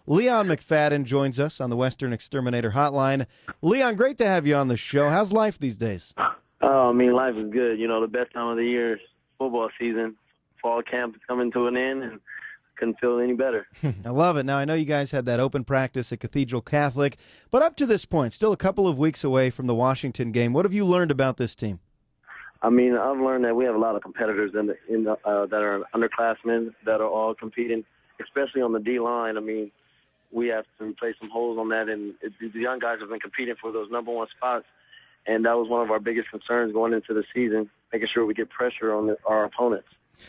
Leon McFadden joins us on the Western Exterminator Hotline. Leon, great to have you on the show. How's life these days? Oh, I mean, life is good. You know, the best time of the year is football season. Fall camp is coming to an end, and couldn't feel any better. I love it. Now, I know you guys had that open practice at Cathedral Catholic, but up to this point, still a couple of weeks away from the Washington game. What have you learned about this team? I mean, I've learned that we have a lot of competitors that are underclassmen that are all competing, especially on the D-line. I mean, we have to replace some holes on that, and the young guys have been competing for those number one spots, and that was one of our biggest concerns going into the season, making sure we get pressure on our opponents.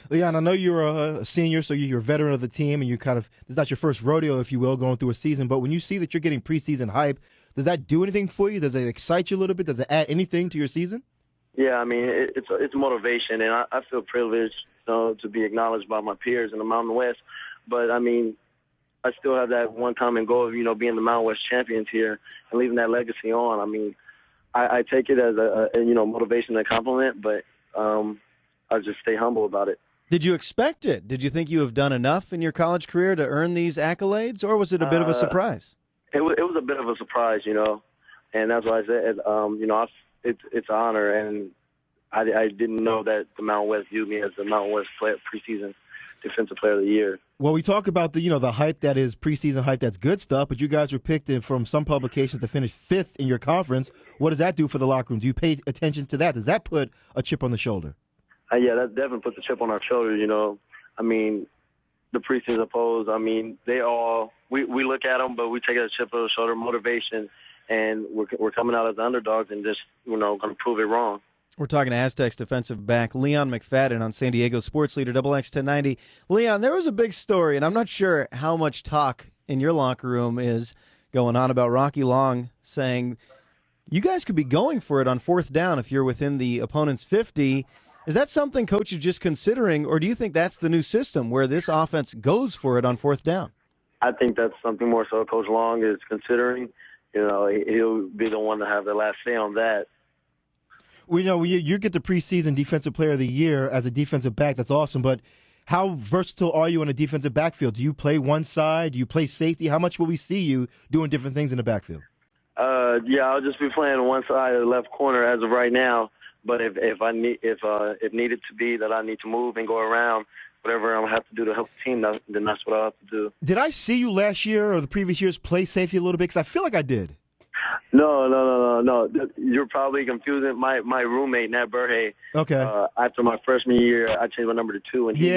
Leon, I know you're a senior, so you're a veteran of the team, and you this is not your first rodeo, if you will, going through a season, but when you see that you're getting preseason hype, does that do anything for you? Does it excite you a little bit? Does it add anything to your season? Yeah, I mean, it's motivation, and I feel privileged to be acknowledged by my peers in the Mountain West. But, I mean, I still have that one common goal of, being the Mountain West champions here and leaving that legacy on. I mean, I take it as a motivation and a compliment, but I just stay humble about it. Did you expect it? Did you think you have done enough in your college career to earn these accolades, or was it a bit of a surprise? It was a bit of a surprise, and that's why I said, it's an honor, and I didn't know that the Mountain West viewed me as the Mountain West preseason Defensive Player of the Year. Well, we talk about the hype that is preseason hype, that's good stuff, but you guys were picked from some publications to finish 5th in your conference. What does that do for the locker room? Do you pay attention to that? Does that put a chip on the shoulder? Yeah, that definitely puts a chip on our shoulders, I mean, the preseason polls, I mean, we look at them, but we take it as a chip on the shoulder, motivation, and we're coming out as underdogs and just, going to prove it wrong. We're talking to Aztecs defensive back Leon McFadden on San Diego Sports Leader XX1090. Leon, there was a big story, and I'm not sure how much talk in your locker room is going on about Rocky Long saying you guys could be going for it on 4th down if you're within the opponent's 50. Is that something Coach is just considering, or do you think that's the new system where this offense goes for it on 4th down? I think that's something more so Coach Long is considering. He'll be the one to have the last say on that. Well, you get the preseason Defensive Player of the Year as a defensive back. That's awesome, but how versatile are you in a defensive backfield? Do you play one side? Do you play safety? How much will we see you doing different things in the backfield? Yeah, I'll just be playing one side of the left corner as of right now. But if needed to be that I need to move and go around, whatever I'm going to have to do to help the team, then that's what I'll have to do. Did I see you last year or the previous years play safety a little bit? Because I feel like I did. No. You're probably confusing my roommate, Nat Burhay. Okay. After my freshman year, I changed my number to 2, and he's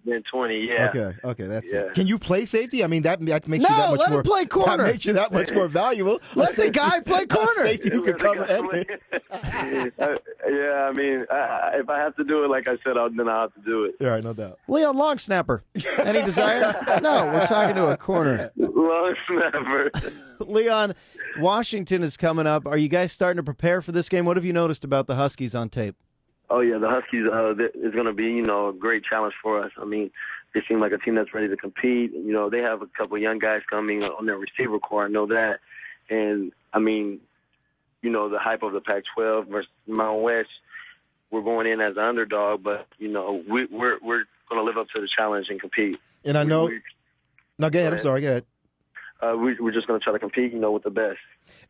been 20. Yeah. Okay, that's it. Can you play safety? I mean, that makes you that much let more. him play corner. That makes you that much more valuable. Let the guy play corner. Safety who can cover anything. Yeah, I mean, if I have to do it, like I said, then I'll have to do it. All right, no doubt. Leon, long snapper. Any desire? No, we're talking to a corner. Long snapper. Leon, Washington is coming up. Are you guys starting to prepare for this game? What have you noticed about the Huskies on tape? Oh, yeah, the Huskies is going to be, a great challenge for us. I mean, they seem like a team that's ready to compete. They have a couple of young guys coming on their receiver core. I know that. And, I mean, the hype of the Pac-12 versus Mountain West, we're going in as an underdog, but, we're going to live up to the challenge and compete. And I know – no, go ahead. I'm sorry. Go ahead. We're just going to try to compete, with the best.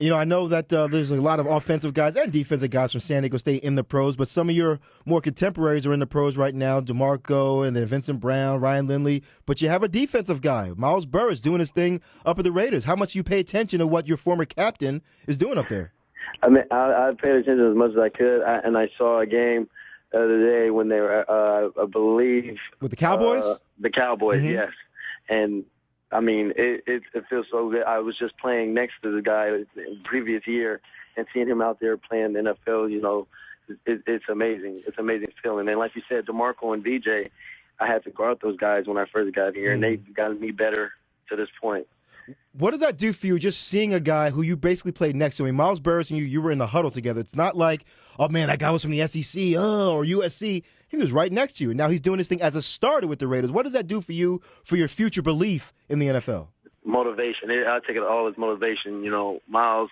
I know that there's a lot of offensive guys and defensive guys from San Diego State in the pros, but some of your more contemporaries are in the pros right now, DeMarco and then Vincent Brown, Ryan Lindley. But you have a defensive guy, Miles Burris, doing his thing up at the Raiders. How much you pay attention to what your former captain is doing up there? I mean, I paid attention as much as I could, and I saw a game the other day when they were, I believe... With the Cowboys? The Cowboys, yes. And... I mean, it feels so good. I was just playing next to the guy in the previous year and seeing him out there playing the NFL, it's amazing. It's an amazing feeling. And like you said, DeMarco and VJ, I had to guard those guys when I first got here, and they've gotten me better to this point. What does that do for you, just seeing a guy who you basically played next to? I mean, Miles Burris and you were in the huddle together. It's not like, oh, man, that guy was from the SEC or USC. He was right next to you, and now he's doing this thing as a starter with the Raiders. What does that do for you, for your future belief in the NFL? Motivation. I take it all as motivation. Miles,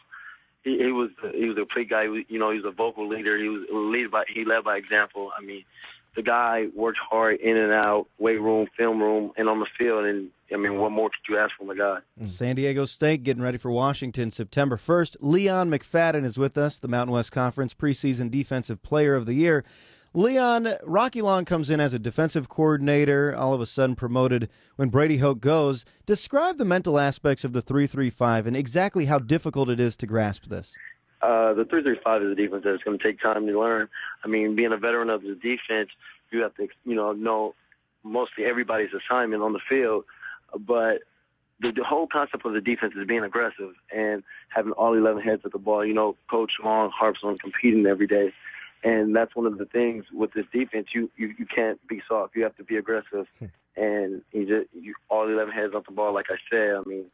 he was a big guy. He was a vocal leader. He led by example. I mean, the guy works hard in and out, weight room, film room, and on the field. And, I mean, what more could you ask from a guy? San Diego State getting ready for Washington September 1st. Leon McFadden is with us, the Mountain West Conference preseason Defensive Player of the Year. Leon, Rocky Long comes in as a defensive coordinator, all of a sudden promoted when Brady Hoke goes. Describe the mental aspects of the 3-3-5 and exactly how difficult it is to grasp this. The 3-3-5 is a defense that's going to take time to learn. I mean, being a veteran of the defense, you have to, know mostly everybody's assignment on the field. But the whole concept of the defense is being aggressive and having all 11 heads at the ball. Coach Long harps on competing every day. And that's one of the things with this defense. You can't be soft. You have to be aggressive. And all 11 heads off the ball, like I said. I mean,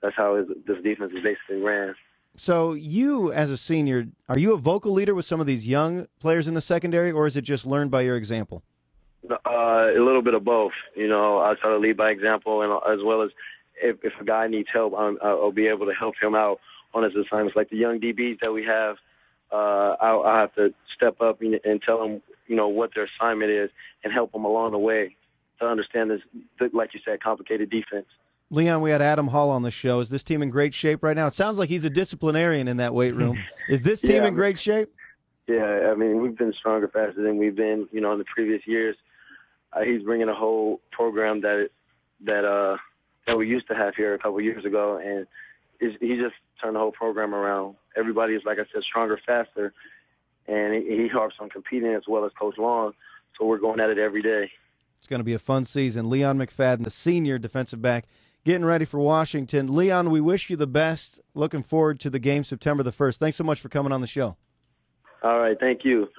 that's how this defense is basically ran. So you, as a senior, are you a vocal leader with some of these young players in the secondary, or is it just learned by your example? A little bit of both. I try to lead by example, and as well as if a guy needs help, I'll be able to help him out on his assignments. Like the young DBs that we have, I'll have to step up and tell them, what their assignment is and help them along the way to understand this, like you said, complicated defense. Leon, we had Adam Hall on the show. Is this team in great shape right now? It sounds like he's a disciplinarian in that weight room. Is this team in great shape? Yeah, I mean, we've been stronger, faster than we've been, in the previous years. He's bringing a whole program that we used to have here a couple years ago, and he just turned the whole program around. Everybody is, like I said, stronger, faster, and he harps on competing as well as Coach Long, so we're going at it every day. It's going to be a fun season. Leon McFadden, the senior defensive back, getting ready for Washington. Leon, we wish you the best. Looking forward to the game September the 1st. Thanks so much for coming on the show. All right, thank you.